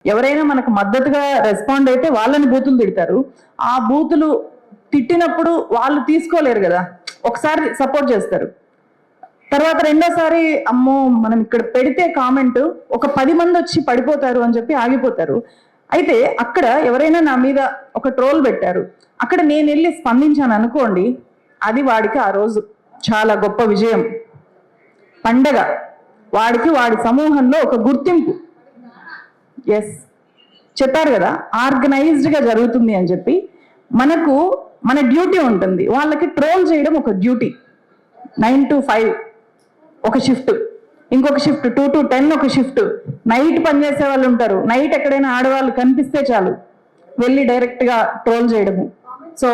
ఎవరైనా మనకు మద్దతుగా రెస్పాండ్ అయితే వాళ్ళని బూతులు తిడతారు. ఆ బూతులు తిట్టినప్పుడు వాళ్ళు తీసుకోలేరు కదా, ఒకసారి సపోర్ట్ చేస్తారు, తర్వాత రెండోసారి అమ్మో మనం ఇక్కడ పెడితే కామెంట్ ఒక 10 మంది వచ్చి పడిపోతారు అని చెప్పి ఆగిపోతారు. అయితే అక్కడ ఎవరైనా నా మీద ఒక ట్రోల్ పెట్టారు, అక్కడ నేను వెళ్ళి స్పందించాను అనుకోండి, అది వాడికి ఆ రోజు చాలా గొప్ప విజయం, పండగ, వాడికి వాడి సమూహంలో ఒక గుర్తింపు. ఎస్, చెప్పారు కదా ఆర్గనైజ్డ్గా జరుగుతుంది అని చెప్పి. మనకు మన డ్యూటీ ఉంటుంది, వాళ్ళకి ట్రోల్ చేయడం ఒక డ్యూటీ. 9 to 5 ఒక షిఫ్ట్, ఇంకొక షిఫ్ట్ 2 to 10 ఒక షిఫ్ట్, నైట్ పనిచేసే వాళ్ళు ఉంటారు. నైట్ ఎక్కడైనా ఆడవాళ్ళు కనిపిస్తే చాలు వెళ్ళి డైరెక్ట్గా ట్రోల్ చేయడము. సో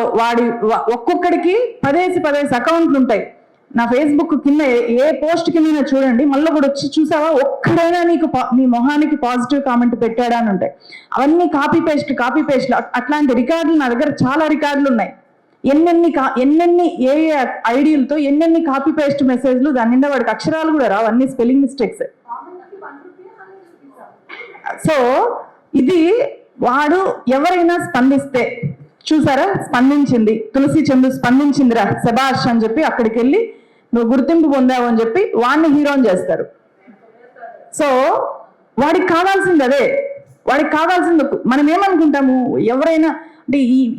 ఒక్కొక్కడికి 10 అకౌంట్లు ఉంటాయి. నా ఫేస్బుక్ కింద ఏ పోస్ట్ కింద చూడండి, మళ్ళీ కూడా వచ్చి చూసావా ఒక్కడైనా నీకు నీ మొహానికి పాజిటివ్ కామెంట్ పెట్టాడా అని ఉంటాయి. అవన్నీ కాపీ పేస్ట్ అట్లాంటి రికార్డులు నా దగ్గర చాలా రికార్డులు ఉన్నాయి. ఎన్నెన్ని ఏ ఐడియాలతో ఎన్నెన్ని కాపీ పేస్ట్ మెసేజ్లు, దాని నిండా వాడికి అక్షరాలు కూడా రావు, అన్ని స్పెల్లింగ్ మిస్టేక్స్. సో ఇది వాడు ఎవరైనా స్పందిస్తే, చూసారా స్పందించింది తులసి చందు స్పందించిందిరా శబాష్ అని చెప్పి అక్కడికి వెళ్ళి నువ్వు గుర్తింపు పొందావు అని చెప్పి వాడిని హీరోని చేస్తారు. సో వాడికి కావాల్సింది అదే, వాడికి కావాల్సింది. మనం ఏమనుకుంటాము, ఎవరైనా అంటే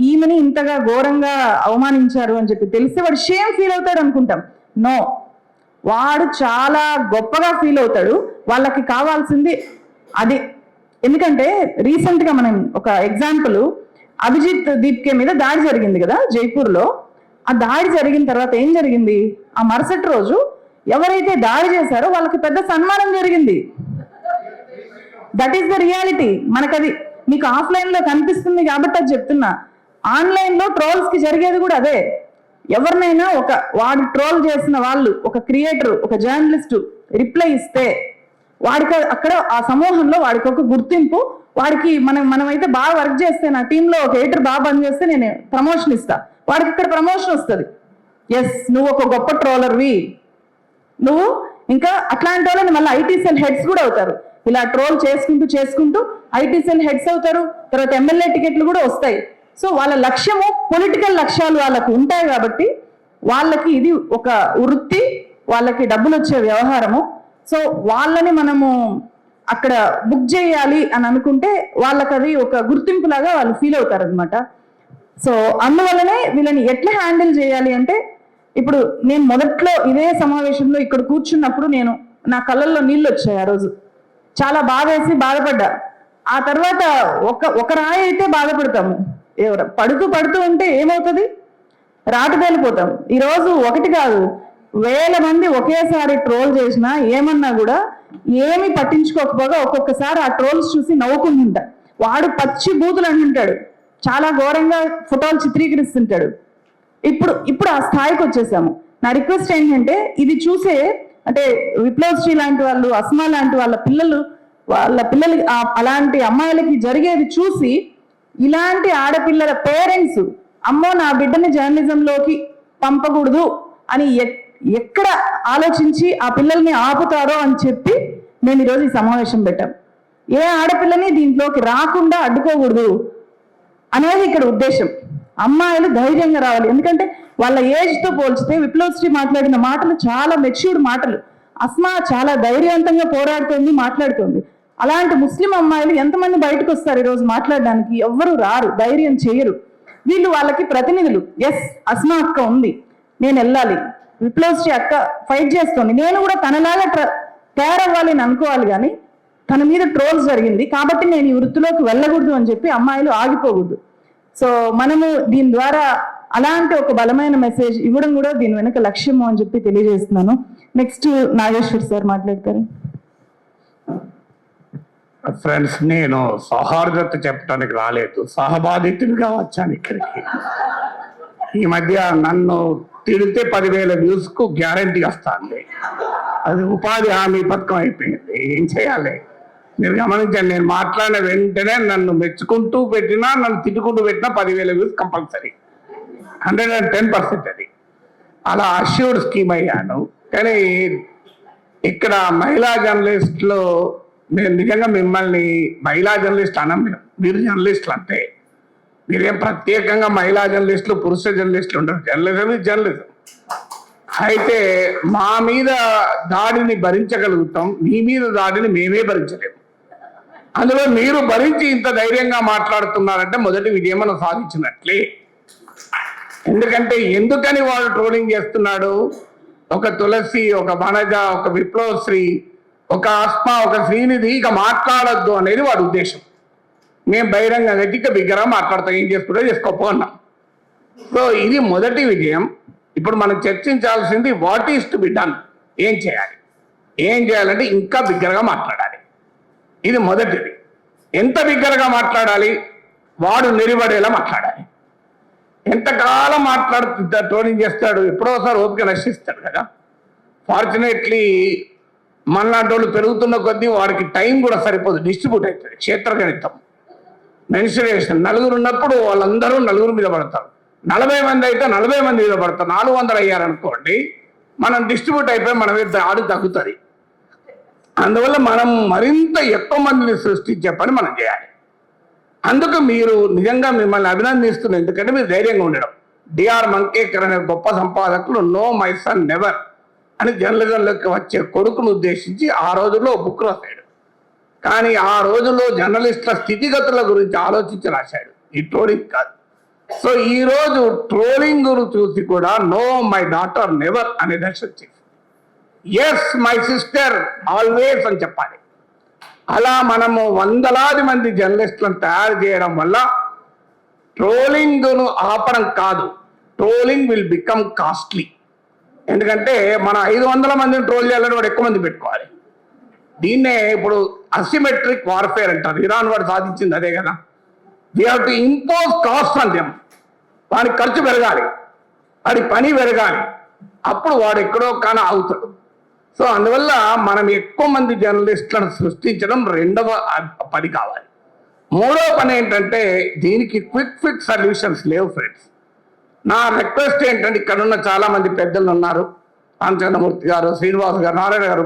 ఈమెని ఇంతగా ఘోరంగా అవమానించారు అని చెప్పి తెలిస్తే వాడు షేమ్ ఫీల్ అవుతాడు అనుకుంటాం. నో, వాడు చాలా గొప్పగా ఫీల్ అవుతాడు. వాళ్ళకి కావాల్సింది అది. ఎందుకంటే రీసెంట్గా మనం ఒక ఎగ్జాంపుల్, అభిజిత్ దీప్కే మీద దాడి జరిగింది కదా జైపూర్లో. ఆ దాడి జరిగిన తర్వాత ఏం జరిగింది, ఆ మరుసటి రోజు ఎవరైతే దాడి చేశారో వాళ్ళకి పెద్ద సన్మానం జరిగింది. That is the reality. మనకది మీకు ఆఫ్లైన్లో కనిపిస్తుంది కాబట్టి అది చెప్తున్నా. ఆన్లైన్లో ట్రోల్స్కి జరిగేది కూడా అదే. ఎవరినైనా వాడు ట్రోల్ చేసిన వాళ్ళు, ఒక క్రియేటర్, ఒక జర్నలిస్టు రిప్లై ఇస్తే వాడికి అక్కడ ఆ సమూహంలో వాడికి ఒక గుర్తింపు, వాడికి మనమైతే బాగా వర్క్ చేస్తే, నా టీంలో ఒక ఎడిటర్ బాగా పని చేస్తే నేను ప్రమోషన్ ఇస్తా, వాడికి ఇక్కడ ప్రమోషన్ వస్తుంది. ఎస్, నువ్వు ఒక గొప్ప ట్రోలర్వి నువ్వు. ఇంకా అట్లాంటి వాళ్ళని మళ్ళీ ఐటీ సెల్ హెడ్స్ కూడా అవుతారు. ఇలా ట్రోల్ చేసుకుంటూ ఐటీ సెల్ హెడ్స్ అవుతారు. తర్వాత ఎమ్మెల్యే టికెట్లు కూడా వస్తాయి. సో వాళ్ళ లక్ష్యము, పొలిటికల్ లక్ష్యాలు వాళ్ళకు ఉంటాయి కాబట్టి వాళ్ళకి ఇది ఒక వృత్తి, వాళ్ళకి డబ్బులు వచ్చే వ్యవహారము. సో వాళ్ళని మనము అక్కడ బుక్ చేయాలి అని అనుకుంటే వాళ్ళకి అది ఒక గుర్తింపు లాగా వాళ్ళు ఫీల్ అవుతారు అనమాట. సో అందువల్లనే వీళ్ళని ఎట్లా హ్యాండిల్ చేయాలి అంటే, ఇప్పుడు నేను మొదట్లో ఇదే సమావేశంలో ఇక్కడ కూర్చున్నప్పుడు నా కళ్ళల్లో నీళ్ళు వచ్చాయి. ఆ రోజు చాలా బాధేసి బాధపడ్డా. ఆ తర్వాత ఒక రాయి అయితే బాధపడతాము, పడుతూ ఉంటే ఏమవుతుంది, రాటు తేలిపోతాం. ఈరోజు ఒకటి కాదు, 1000 మంది ఒకేసారి ట్రోల్ చేసినా ఏమన్నా కూడా ఏమి పట్టించుకోకపోగా ఒక్కొక్కసారి ఆ ట్రోల్స్ చూసి నవ్వుకుంటుంటా. వాడు పచ్చి బూతులు అంటుంటాడు, చాలా ఘోరంగా ఫోటోలు చిత్రీకరిస్తుంటాడు. ఇప్పుడు ఆ స్థాయికి వచ్చేసాము. నా రిక్వెస్ట్ ఏంటంటే, ఇది చూసే అంటే విప్లవశ్రీ లాంటి వాళ్ళు, అస్మా లాంటి వాళ్ళ పిల్లలు అలాంటి అమ్మాయిలకి జరిగేది చూసి ఇలాంటి ఆడపిల్లల పేరెంట్స్ అమ్మో నా బిడ్డని జర్నలిజంలోకి పంపకూడదు అని ఎక్కడ ఆలోచించి ఆ పిల్లల్ని ఆపుతారో అని చెప్పి నేను ఈరోజు ఈ సమావేశం పెట్టాను. ఏ ఆడపిల్లని దీంట్లోకి రాకుండా అడ్డుకోకూడదు అనేది ఇక్కడ ఉద్దేశం. అమ్మాయిలు ధైర్యంగా రావాలి. ఎందుకంటే వాళ్ళ ఏజ్తో పోల్చితే విప్లవశ్రీ మాట్లాడిన మాటలు చాలా మెచ్యూర్డ్ మాటలు. అస్మా చాలా ధైర్యవంతంగా పోరాడుతోంది, మాట్లాడుతోంది. అలాంటి ముస్లిం అమ్మాయిలు ఎంతమంది బయటకు వస్తారు ఈరోజు మాట్లాడడానికి? ఎవ్వరు రారు, ధైర్యం చేయరు. వీళ్ళు వాళ్ళకి ప్రతినిధులు. ఎస్, అస్మా అక్క ఉంది, నేను వెళ్ళాలి, విప్లవశ్రీ అక్క ఫైట్ చేస్తోంది, నేను కూడా తనలాగా తయారవ్వాలి అని అనుకోవాలి. కానీ తన మీద ట్రోల్స్ జరిగింది కాబట్టి నేను ఈ వృత్తిలోకి వెళ్ళకూడదు అని చెప్పి అమ్మాయిలు ఆగిపోకూడదు. సో మనము దీని ద్వారా అలాంటి ఒక బలమైన మెసేజ్ ఇవ్వడం కూడా దీని వెనక లక్ష్యము అని చెప్పి తెలియజేస్తున్నాను. నెక్స్ట్ నాగేశ్వర్ సార్ మాట్లాడతారు. ఫ్రెండ్స్, నేను సౌహార్దత చెప్పడానికి రాలేదు, సహబాధితుడిగా వచ్చాను ఇక్కడికి. ఈ మధ్య నన్ను తిడితే 10,000 వ్యూస్కు గ్యారంటీ వస్తుంది. అది ఉపాధి హామీ పథకం అయిపోయింది. ఏం చేయాలి మీరు గమనించండి. నేను మాట్లాడిన వెంటనే నన్ను మెచ్చుకుంటూ పెట్టినా, నన్ను తిట్టుకుంటూ పెట్టినా 10,000 వ్యూస్ కంపల్సరీ, 110%. అది అలా అష్యూర్డ్ స్కీమ్ అయ్యాను. కానీ ఇక్కడ మహిళా జర్నలిస్టులు మేము నిజంగా మిమ్మల్ని మహిళా జర్నలిస్ట్ అనం, మీరు జర్నలిస్టులు అంతే. మీరేం ప్రత్యేకంగా మహిళా జర్నలిస్టులు పురుష జర్నలిస్టులు ఉండరు. జర్నలిజం ఇది జర్నలిజం. అయితే మా మీద దాడిని భరించగలుగుతాం, మీ మీద దాడిని మేమే భరించలేము. అందులో మీరు భరించి ఇంత ధైర్యంగా మాట్లాడుతున్నారంటే మొదటి విజయం మనం సాధించినట్లే. ఎందుకని వాడు ట్రోలింగ్ చేస్తున్నాడు? ఒక తులసి, ఒక వనజ, ఒక విప్లవశ్రీ, ఒక ఆస్మా, ఒక శ్రీనిధి ఇక మాట్లాడొద్దు అనేది వాడి ఉద్దేశం. మేము బహిరంగంగా ఇక బిగ్గరగా మాట్లాడతాం, ఏం చేసుకుంటే చేసుకోపోన్నాం. సో ఇది మొదటి విజయం. ఇప్పుడు మనం చర్చించాల్సింది what is to be done. ఏం చేయాలంటే ఇంకా బిగ్గరగా మాట్లాడాలి. ఇది మొదటిది. ఎంత బిగ్గరగా మాట్లాడాలి? వాడు నిలబడేలా మాట్లాడాలి. ఎంతకాలం మాట్లాడుతుంటా ట్రోలింగ్ చేస్తాడు, ఎప్పుడోసారి ఓపిక నశిస్తాడు కదా. ఫార్చునేట్లీ మనలాంటి వాళ్ళు పెరుగుతున్న కొద్దీ వాడికి టైం కూడా సరిపోదు, డిస్ట్రిబ్యూట్ అవుతుంది. క్షేత్రగణితం, మెన్సురేషన్. నలుగురు ఉన్నప్పుడు వాళ్ళందరూ నలుగురు మీద పడతారు. 40 మంది అయితే 40 మంది మీద పడతారు. 400 అయ్యారనుకోండి, మనం డిస్ట్రిబ్యూట్ అయిపోయి మన మీద ఆడు తగ్గుతుంది. అందువల్ల మనం మరింత ఎక్కువ మందిని సృష్టించే పని మనం చేయాలి. అందుకు మీరు నిజంగా మిమ్మల్ని అభినందిస్తున్నాను, ఎందుకంటే మీరు ధైర్యంగా ఉండడం. డిఆర్ మంకేకర్ అనే గొప్ప సంపాదకులు నో మై సన్ నెవర్ అని జర్నలిజంలోకి వచ్చే కొడుకును ఉద్దేశించి ఆ రోజుల్లో బుక్ రాశాడు. కానీ ఆ రోజుల్లో జర్నలిస్టుల స్థితిగతుల గురించి ఆలోచించి రాశాడు, ఈ ట్రోలింగ్ కాదు. సో ఈ రోజు ట్రోలింగ్ చూసి కూడా నో మై డాటర్ నెవర్ అనే దశ వచ్చింది. ఎస్ మై సిస్టర్ ఆల్వేస్ అని చెప్పాలి. అలా మనము వందలాది మంది జర్నలిస్టులను తయారు చేయడం వల్ల ట్రోలింగ్ను ఆపడం కాదు, ట్రోలింగ్ విల్ బికమ్ కాస్ట్లీ. ఎందుకంటే మనం 500 మందిని ట్రోల్ చేయాలని వాడు ఎక్కువ మంది పెట్టుకోవాలి. దీన్నే ఇప్పుడు అసిమెట్రిక్ వార్ఫేర్ అంటారు. ఇరాన్ వాడు సాధించింది అదే కదా. We have to impose cost on them. వాడికి ఖర్చు పెరగాలి, వాడి పని పెరగాలి, అప్పుడు వాడు ఎక్కడో కానీ అవుతాడు. సో అందువల్ల మనం ఎక్కువ మంది జర్నలిస్టులను సృష్టించడం రెండవ పని కావాలి. మూడవ పని ఏంటంటే దీనికి క్విక్ ఫిక్స్ సొల్యూషన్స్ లేవు ఫ్రెండ్స్. నా రిక్వెస్ట్ ఏంటంటే ఇక్కడ ఉన్న చాలా మంది పెద్దలు ఉన్నారు, రామచంద్రమూర్తి గారు, శ్రీనివాస్ గారు, నారాయణ గారు,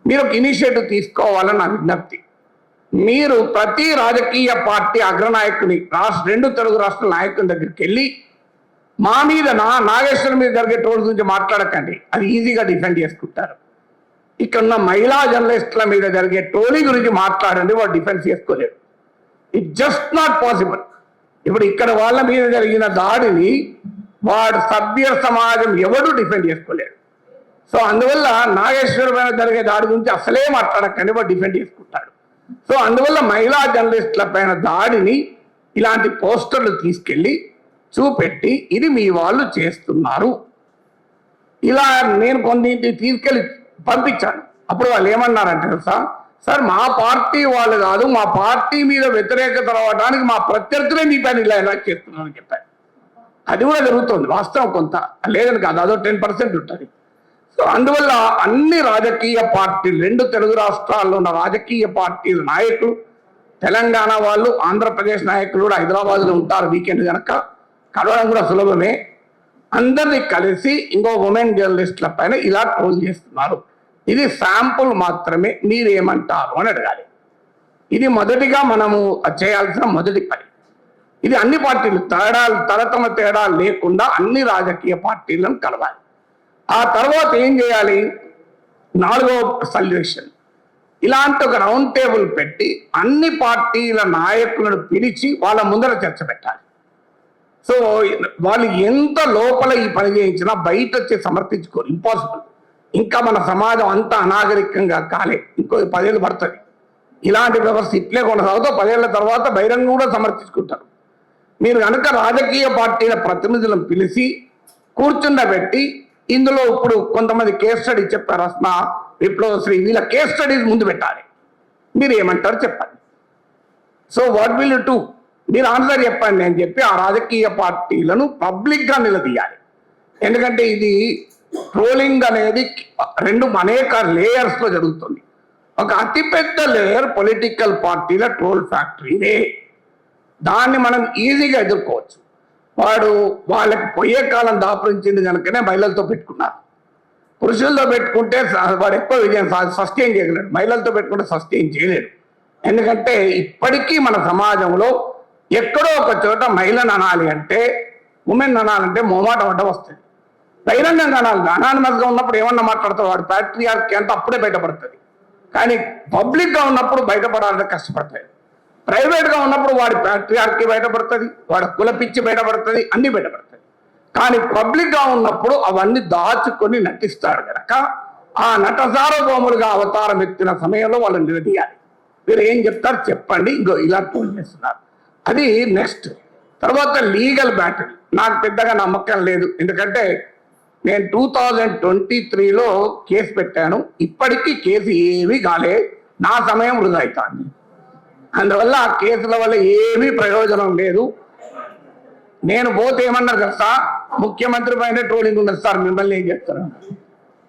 మీరు ఒక ఇనిషియేటివ్ తీసుకోవాలని నా విజ్ఞప్తి. మీరు ప్రతి రాజకీయ పార్టీ అగ్రనాయకుని 2 తెలుగు రాష్ట్రాల నాయకుల దగ్గరికి వెళ్ళి మా మీద నాగేశ్వరం మీద జరిగే ట్రోల్స్ గురించి మాట్లాడకండి, అది ఈజీగా డిఫెండ్ చేసుకుంటారు. ఇక్కడ ఉన్న మహిళా జర్నలిస్టుల మీద జరిగే ట్రోలింగ్ గురించి మాట్లాడండి, వాడు డిఫెన్స్ చేసుకోలేడు. It just not possible. ఇప్పుడు ఇక్కడ వాళ్ళ మీద జరిగిన దాడిని వాడు సభ్య సమాజం ఎవడు డిఫెండ్ చేసుకోలేడు. సో అందువల్ల నాగేశ్వరం మీద జరిగే దాడి గురించి అసలే మాట్లాడకండి, వాడు డిఫెండ్ చేసుకుంటాడు. సో అందువల్ల మహిళా జర్నలిస్టుల పైన దాడిని ఇలాంటి పోస్టర్లు తీసుకెళ్ళి చూపెట్టి ఇది మీ వాళ్ళు చేస్తున్నారు, ఇలా నేను కొన్నింటి తీసుకెళ్ళి పంపించాను. అప్పుడు వాళ్ళు ఏమన్నారంటే సార్ మా పార్టీ వాళ్ళు కాదు, మా పార్టీ మీద వ్యతిరేకత రావడానికి మా ప్రత్యర్థులే మీ పైన ఇలా చేస్తున్నారని చెప్పారు. అది కూడా జరుగుతుంది వాస్తవం, కొంత లేదని కాదు, అదో 10% ఉంటుంది. సో అందువల్ల అన్ని రాజకీయ పార్టీలు, 2 తెలుగు రాష్ట్రాల్లో ఉన్న రాజకీయ పార్టీల నాయకులు, తెలంగాణ వాళ్ళు, ఆంధ్రప్రదేశ్ నాయకులు కూడా హైదరాబాద్లో ఉంటారు వీకెండ్ కనుక కలవడం కూడా సులభమే. అందరినీ కలిసి ఇంకో ఉమెన్ జర్నలిస్టుల పైన ఇలా ట్రోల్ చేస్తున్నారు, ఇది శాంపుల్ మాత్రమే, మీరేమంటారు అని అడగాలి. ఇది మొదటిగా మనము చేయాల్సిన మొదటి పని. ఇది అన్ని పార్టీలు తరతమ తేడాలు లేకుండా అన్ని రాజకీయ పార్టీలను కలవాలి. ఆ తర్వాత ఏం చేయాలి? 4వ సొల్యూషన్, ఇలాంటి ఒక రౌండ్ టేబుల్ పెట్టి అన్ని పార్టీల నాయకులను పిలిచి వాళ్ళ ముందర చర్చ పెట్టాలి. సో వాళ్ళు ఎంత లోపల ఈ పని చేయించినా బయట వచ్చి సమర్థించుకోరు, ఇంపాసిబుల్. ఇంకా మన సమాజం అంతా అనాగరికంగా కాలే, ఇంకో 10 ఏళ్ళు పడుతుంది. ఇలాంటి వ్యవస్థ ఇట్లే కొనసాగుతూ 10 ఏళ్ల తర్వాత బహిరంగ కూడా సమర్థించుకుంటారు. మీరు కనుక రాజకీయ పార్టీల ప్రతినిధులను పిలిచి కూర్చుండబెట్టి ఇందులో ఇప్పుడు కొంతమంది కేస్ స్టడీ చెప్పారు, అస్మా, విప్లవశ్రీ, వీళ్ళ కేస్ స్టడీస్ ముందు పెట్టాలి. మీరు ఏమంటారు చెప్పండి. So what will you do, మీరు ఆన్సర్ చెప్పండి అని చెప్పి ఆ రాజకీయ పార్టీలను పబ్లిక్గా నిలదీయాలి. ఎందుకంటే ఇది ట్రోలింగ్ అనేది అనేక లేయర్స్లో జరుగుతుంది. ఒక అతిపెద్ద లేయర్ పొలిటికల్ పార్టీల ట్రోల్ ఫ్యాక్టరీనే, దాన్ని మనం ఈజీగా ఎదుర్కోవచ్చు. వాళ్ళకి పోయే కాలం దాపురించింది కనుకనే మహిళలతో పెట్టుకున్నారు. పురుషులతో పెట్టుకుంటే వాడు ఎక్కువ విజయం సస్టైన్ చేయగలడు, మహిళలతో పెట్టుకుంటే సస్టైన్ చేయలేడు. ఎందుకంటే ఇప్పటికీ మన సమాజంలో ఎక్కడో ఒక చోట మహిళను అనాలి అంటే, ఉమెన్ అనాలంటే మొహమాటం అడ్డం వస్తుంది. బహిరంగంగా అనాలి, అనానిమస్గా ఉన్నప్పుడు ఏమన్నా మాట్లాడతాడు, వాడు ప్యాట్రియార్కీ అంటే అప్పుడే బయటపడుతుంది. కానీ పబ్లిక్గా ఉన్నప్పుడు బయటపడాలంటే కష్టపడతాయి. ప్రైవేట్గా ఉన్నప్పుడు వాడి ప్యాట్రియార్కీ బయటపడుతుంది, వాడి కులపిచ్చి బయటపడుతుంది, అన్ని బయటపడుతుంది. కానీ పబ్లిక్గా ఉన్నప్పుడు అవన్నీ దాచుకొని నటిస్తాడు కనుక ఆ నట సార్వభౌములుగా అవతారం ఎత్తిన సమయంలో వాళ్ళు నిలదీయాలి. మీరు ఏం చెప్తారు చెప్పండి, ఇంకో ఇలా ట్రోల్ చేస్తున్నారు. అది నెక్స్ట్. తర్వాత లీగల్ బ్యాటిల్ నాకు పెద్దగా నమ్మకం లేదు. ఎందుకంటే నేను 2023లో కేసు పెట్టాను, ఇప్పటికీ కేసు ఏమీ కాలే, నా సమయం వృధా అవుతుంది. అందువల్ల ఆ కేసుల వల్ల ఏమీ ప్రయోజనం లేదు. నేను పోతే ఏమన్నారు కదా, ముఖ్యమంత్రి పైన ట్రోలింగ్ ఉన్నది సార్, మిమ్మల్ని ఏం చేస్తారు.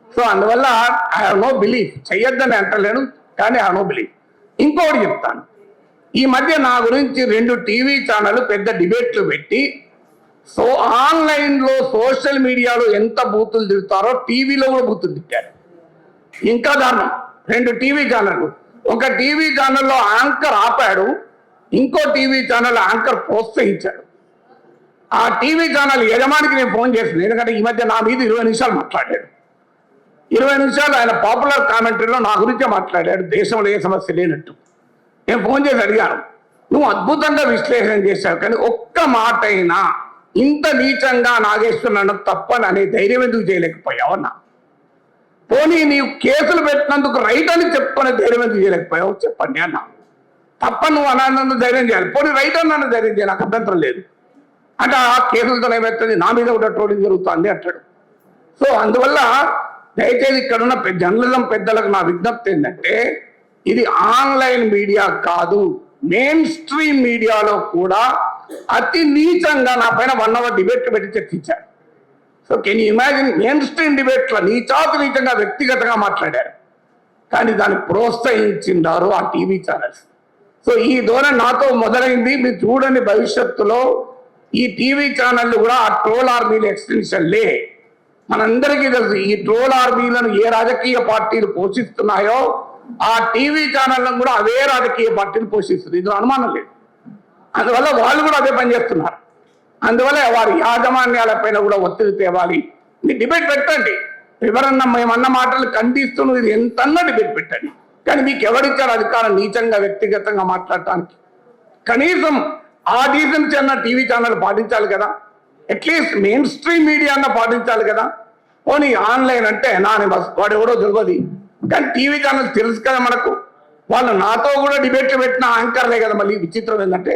సో అందువల్ల ఐ హావ్ నో బిలీఫ్, చెయ్యొద్దని అంటలేను, కానీ ఐ హావ్ నో బిలీఫ్. ఇంకొకటి చెప్తాను, ఈ మధ్య నా గురించి 2 టీవీ ఛానళ్ళు పెద్ద డిబేట్లు పెట్టి, సో ఆన్లైన్లో సోషల్ మీడియాలో ఎంత బూతులు తిరుగుతారో టీవీలో కూడా బూతులు తిట్టారు. ఇంకా దారుణం, 2 టీవీ ఛానళ్ళు. ఒక టీవీ ఛానల్లో యాంకర్ ఆపాడు, ఇంకో టీవీ ఛానల్ యాంకర్ ప్రోత్సహించాడు. ఆ టీవీ ఛానల్ యజమానికి నేను ఫోన్ చేసింది, ఎందుకంటే ఈ మధ్య నా మీద 20 నిమిషాలు మాట్లాడాడు. 20 నిమిషాలు ఆయన పాపులర్ కామెంటరీలో నా గురించే మాట్లాడాడు, దేశంలో ఏ సమస్య లేనట్టు. నేను ఫోన్ చేసి అడిగాను, నువ్వు అద్భుతంగా విశ్లేషణ చేశావు, కానీ ఒక్క మాట అయినా ఇంత నీచంగా నాగేశ్వరన్ తప్పని అనే ధైర్యం ఎందుకు చేయలేకపోయావన్నా? పోనీ నీవు కేసులు పెట్టినందుకు రైట్ అని చెప్పుకునే ధైర్యం ఎందుకు చేయలేకపోయావు చెప్పండి అన్న. తప్ప నువ్వు అనంత ధైర్యం చేయాలి, పోనీ రైట్ అన్న ధైర్యం చేయాలి, నాకు అభ్యంతరం లేదు. అంటే ఆ కేసులతో ఏమవుతుంది, నా మీద కూడా ట్రోలింగ్ జరుగుతుంది అంటాడు. సో అందువల్ల దయచేసి ఇక్కడున్న జర్నలిజం పెద్దలకు నా విజ్ఞప్తి ఏంటంటే, ఇది ఆన్లైన్ మీడియా కాదు, మెయిన్ స్ట్రీమ్ మీడియాలో కూడా అతి నీచంగా నా పైన 1 hour డిబేట్ పెట్టి చర్చించారు. So can you imagine, main stream డిబేట్లో నీచంగా వ్యక్తిగతంగా మాట్లాడారు, కానీ దాన్ని ప్రోత్సహించిండారు ఆ టీవీ ఛానల్స్. సో ఈ ధోరణి నాతో మొదలైంది. మీరు చూడండి, భవిష్యత్తులో ఈ టీవీ ఛానళ్ళు కూడా ఆ ట్రోల్ ఆర్మీల ఎక్స్టెన్షన్లే. మనందరికీ తెలుసు, ఈ ట్రోల్ ఆర్మీలను ఏ రాజకీయ పార్టీలు పోషిస్తున్నాయో ఆ టీవీ ఛానళ్ళను కూడా అవే రాజకీయ పార్టీలు పోషిస్తుంది, ఇది అనుమానం లేదు. అందువల్ల వాళ్ళు కూడా అదే పనిచేస్తున్నారు. అందువల్ల వారి యాజమాన్యాలపైన కూడా ఒత్తిడి తేవాలి. మీరు డిబేట్ పెట్టండి, ఎవరన్నా మేమన్న మాటలు ఖండిస్తూ ఇది ఎంతన్నా డిబేట్ పెట్టండి, కానీ మీకు ఎవరిచ్చారు అధికారం నీచంగా వ్యక్తిగతంగా మాట్లాడటానికి? కనీసం ఆ డీసెన్సీ అన్న టీవీ ఛానల్ పాటించాలి కదా, అట్లీస్ట్ మెయిన్ స్ట్రీమ్ మీడియా అన్న పాటించాలి కదా. పోనీ ఆన్లైన్ అంటే అనానిమస్, వాడు ఎవడో తెలియదు, కానీ టీవీ ఛానల్ తెలుసు కదా మనకు. వాళ్ళు నాతో కూడా డిబేట్లు పెట్టిన యాంకర్లే కదా. మళ్ళీ విచిత్రం ఏంటంటే,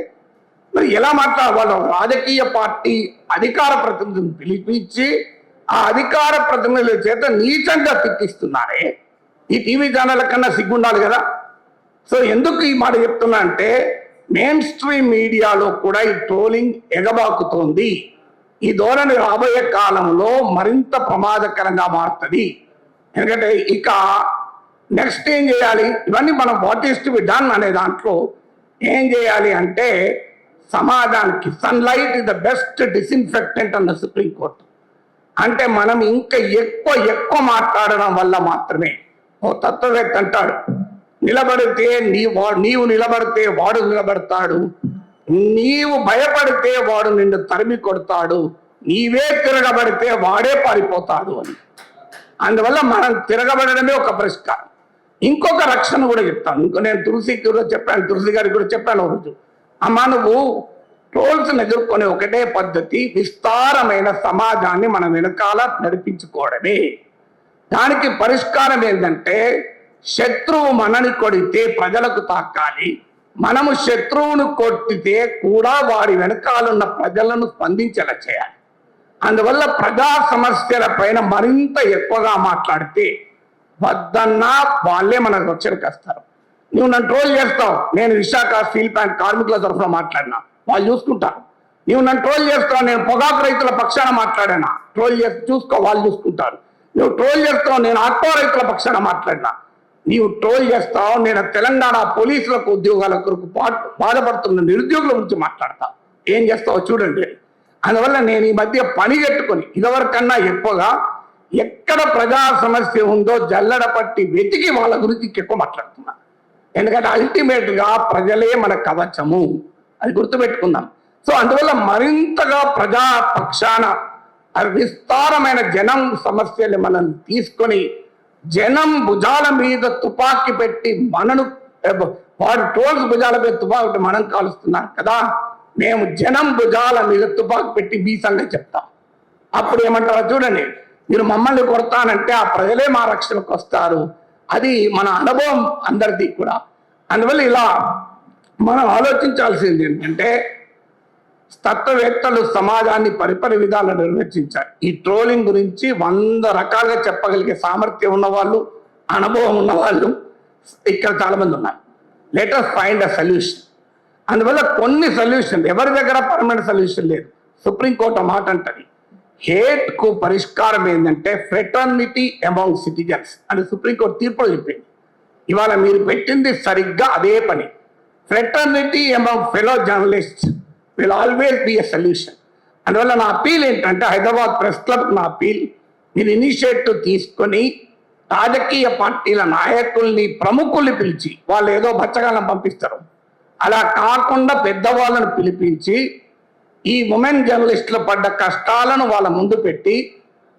మరి ఎలా వాళ్ళు రాజకీయ పార్టీ అధికార ప్రతినిధులను పిలిపించి ఆ అధికార ప్రతినిధుల చేత నీచంగా తిట్టిస్తున్నారే, ఈ టీవీ ఛానల్ కన్నా సిగ్గుండాలి కదా. సో ఎందుకు ఈ మాట చెప్తున్నా అంటే, మెయిన్ స్ట్రీమ్ మీడియాలో కూడా ఈ ట్రోలింగ్ ఎగబాకుతోంది. ఈ ధోరణి రాబోయే కాలంలో మరింత ప్రమాదకరంగా మారుతుంది. ఎందుకంటే ఇక నెక్స్ట్ ఏం చేయాలి, ఇవన్నీ మనం what is to be done అనే దాంట్లో ఏం చేయాలి అంటే, సమాజానికి sunlight is the best disinfectant అన్న సుప్రీంకోర్టు. అంటే మనం ఇంకా ఎక్కువ మాట్లాడడం వల్ల మాత్రమే. ఓ తత్వవేత్త అంటాడు, నిలబడితే నీవు నిలబడితే వాడు నిలబడతాడు, నీవు భయపడితే వాడు నిన్ను తరిమి కొడతాడు, నీవే తిరగబడితే వాడే పారిపోతాడు అని. అందువల్ల మనం తిరగబడడమే ఒక పరిష్కారం. ఇంకొక రక్షణ కూడా చెప్తాను. నేను తులసి గారికి కూడా చెప్పాను రోజు, అమ్మా నువ్వు ట్రోల్స్ని ఎదుర్కొనే ఒకటే పద్ధతి, విస్తారమైన సమాజాన్ని మనం వెనకాల నడిపించుకోవడమే. దానికి పరిష్కారం ఏంటంటే, శత్రువు మనని కొడితే ప్రజలకు తాకాలి, మనము శత్రువును కొట్టితే కూడా వారి వెనకాలన్న ప్రజలను స్పందించేలా చేయాలి. అందువల్ల ప్రజా సమస్యల పైన మరింత ఎక్కువగా మాట్లాడితే వద్దన్నా వాళ్ళే మనకు రక్షణకు వస్తారు. నువ్వు నన్ను ట్రోల్ చేస్తావు, నేను విశాఖ స్టీల్ ప్లాంట్ కార్మికుల తరఫున మాట్లాడినా, వాళ్ళు చూసుకుంటారు. నువ్వు నన్ను ట్రోల్ చేస్తావు, నేను పొగాకు రైతుల పక్షాన మాట్లాడానా, ట్రోల్ చేసి చూసుకో, వాళ్ళు చూసుకుంటారు. నువ్వు ట్రోల్ చేస్తావు, నేను ఆటో రైతుల పక్షాన మాట్లాడినా, నీవు ట్రోల్ చేస్తావు, నేను తెలంగాణ పోలీసులకు ఉద్యోగాల కొరకు బాధపడుతున్న నిరుద్యోగుల గురించి మాట్లాడతా, ఏం చేస్తావో చూడండి. అందువల్ల నేను ఈ మధ్య పని కట్టుకొని ఇదివరకన్నా ఎక్కువగా ఎక్కడ ప్రజా సమస్య ఉందో జల్లడ పట్టి వెతికి వాళ్ళ గురించి ఎక్కువ మాట్లాడుతున్నా. ఎందుకంటే అల్టిమేట్ గా ప్రజలే మన కవచము, అది గుర్తుపెట్టుకుందాం. సో అందువల్ల మరింతగా ప్రజా పక్షాన విస్తారమైన జనం సమస్యలు మనం తీసుకొని జనం భుజాల మీద తుపాకీ పెట్టి మనను వాడు టోల్స్ భుజాల మీద తుపాకి మనం కాలుస్తున్నారు కదా, మేము జనం భుజాల మీద తుపాకీ పెట్టి మీ సంగతి చెప్తాం. అప్పుడు ఏమంటారో చూడండి, మీరు మమ్మల్ని కొడతానంటే ఆ ప్రజలే మా రక్షణకు వస్తారు. అది మన అనుభవం అందరిది కూడా. అందువల్ల ఇలా మనం ఆలోచించాల్సింది ఏంటంటే తత్వవేత్తలు సమాజాన్ని పరిపరి విధాలు నిర్వచించారు. ఈ ట్రోలింగ్ గురించి 100 రకాలుగా చెప్పగలిగే సామర్థ్యం ఉన్నవాళ్ళు, అనుభవం ఉన్నవాళ్ళు ఇక్కడ చాలా మంది ఉన్నారు. Let us find a solution. అందువల్ల కొన్ని సొల్యూషన్, ఎవరి దగ్గర పర్మనెంట్ సొల్యూషన్ లేదు. సుప్రీంకోర్టు మాట అంటది, హేట్ కు పరిష్కారం ఏంటంటే ఫ్రెటర్నిటీ అమాంగ్ సిటిజన్స్ అని సుప్రీంకోర్టు తీర్పులో చెప్పింది. ఇవాళ మీరు పెట్టింది సరిగ్గా అదే పని. Fraternity among fellow journalist will always be a solution. అందువల్ల నా అపీల్ ఏంటంటే హైదరాబాద్ ప్రెస్ క్లబ్ నా అపీల్, మీరు ఇనిషియేటివ్ తీసుకొని రాజకీయ పార్టీల నాయకుల్ని ప్రముఖుల్ని పిలిచి, వాళ్ళు ఏదో బచ్చగాళ్ళని పంపిస్తారు, అలా కాకుండా పెద్దవాళ్ళను పిలిపించి ఈ ఉమెన్ జర్నలిస్టులు పడ్డ కష్టాలను వాళ్ళ ముందు పెట్టి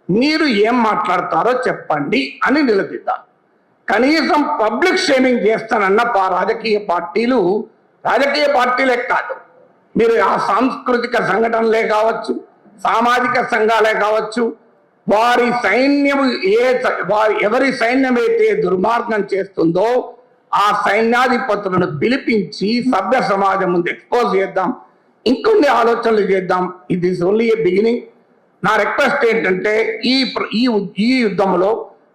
మీరు ఏం మాట్లాడతారో చెప్పండి అని నిలదీద్దాం. కనీసం పబ్లిక్ షేమింగ్ చేస్తానన్న రాజకీయ పార్టీలే కాదు, మీరు ఆ సాంస్కృతిక సంఘటనలే కావచ్చు, సామాజిక సంఘాలే కావచ్చు, వారి సైన్యం ఎవరి సైన్యం అయితే దుర్మార్గం చేస్తుందో ఆ సైన్యాధిపతులను పిలిపించి సభ్య సమాజం ముందు ఎక్స్పోజ్ చేద్దాం. ఇంకొన్ని ఆలోచనలు చేద్దాం. ఇది ఈజ్ ఓన్లీ ఏ బిగినింగ్. నా రిక్వెస్ట్ ఏంటంటే ఈ యుద్ధంలో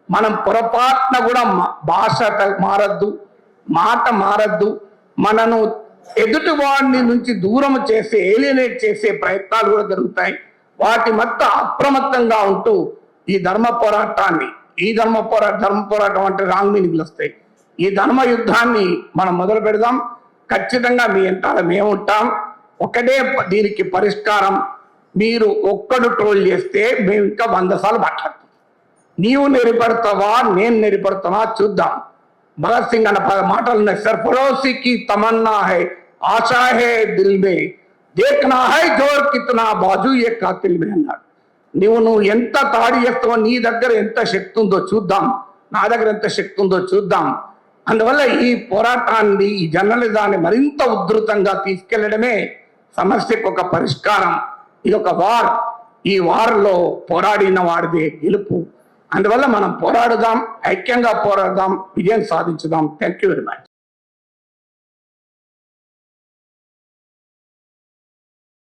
మనం పొరపాటున కూడా భాష మారద్దు, మాట మారద్దు. మనను ఎదుటివాడిని నుంచి దూరం చేసే, ఏలియనేట్ చేసే ప్రయత్నాలు కూడా జరుగుతాయి. వాటి మొత్తం అప్రమత్తంగా ఉంటూ ఈ ధర్మ పోరాటం అంటే రాంగ్ మీనింగ్లు వస్తాయి. ఈ ధర్మ యుద్ధాన్ని మనం మొదలు పెడదాం. ఖచ్చితంగా మీ వెంటాల మేము ఉంటాం. ఒకటే దీనికి పరిష్కారం, మీరు ఒక్కడు ట్రోల్ చేస్తే మేము ఇంకా 100 సార్లు మాట్లాడతాం. నీవు నెరిపడతావా నేను నెరిపడతావా చూద్దాం. భగత్ సింగ్ అన్న మాటలు ఉన్నాయి, సర్ఫరోసి తమన్నా హై ఆశా హై దిల్ మే దేఖ్నా హై జోర్ కిత్నా బాజు ఏ కాతిల్ మే అన్నాడు. నువ్వు ఎంత తాడి చేస్తావో, నీ దగ్గర ఎంత శక్తి ఉందో చూద్దాం, నా దగ్గర ఎంత శక్తి ఉందో చూద్దాం. అందువల్ల ఈ పోరాటాన్ని, ఈ జర్నలిజాన్ని మరింత ఉధృతంగా తీసుకెళ్లడమే సమస్యకు ఒక పరిష్కారం. ఇది ఒక వార్. ఈ వార్లో పోరాడిన వాడిదే గెలుపు. అందువల్ల మనం పోరాడుదాం, ఐక్యంగా పోరాడదాం, విజయం సాధించుదాం. Thank you very much.